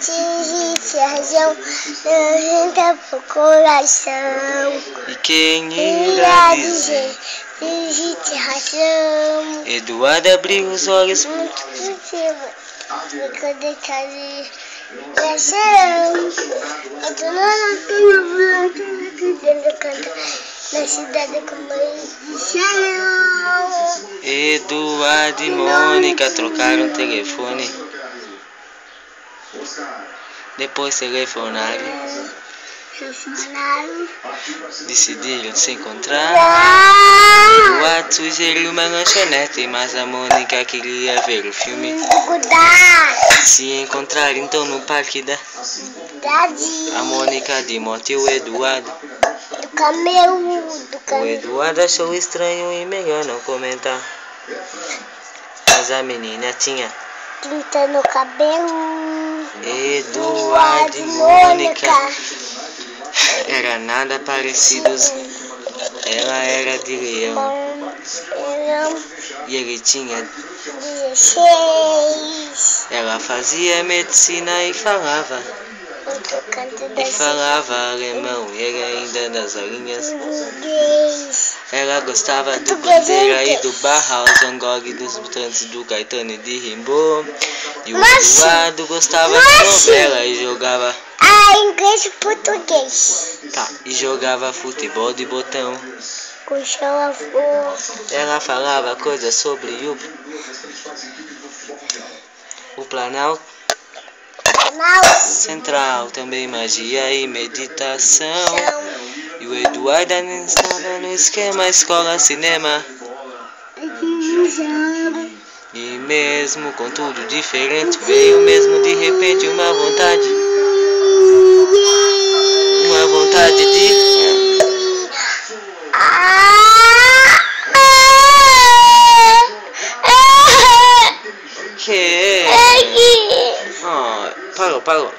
atingisse a razão, não junta pro coração. E quem irá Irá dizer? existe razão. Eduardo abriu os olhos. Muito possível. E quando eu caí, coração. Eu tô na natureza, canta na cidade como chão. Eduardo e Mônica trocaram telefone. Depois telefonaram. Decidiram se encontrar. Eduardo sugeriu uma lanchonete, mas a Mônica queria ver o filme. Se encontraram então no parque da a Mônica de moto e o Eduardo. Do camelo. O Eduardo achou estranho e melhor não comentar. Mas a menina tinha Tinta no cabelo. Eduardo e Mônica era nada parecidos. Ela era de leão e ele tinha 16. Ela fazia medicina e falava alemão e ele ainda das aulinhas. Ela gostava do Bandeira e do Barral, Zongog, dos Mutantes, do Caetano e de Rimbaud. E o Eduardo gostava de novela e jogava Inglês e português. Tá, e jogava futebol de botão. Com seu avô. Ela falava coisas sobre o Planalto Central, também magia e meditação. E o Eduardo ainda estava no esquema escola, cinema. E mesmo com tudo diferente, veio mesmo de repente uma vontade de que? Parou.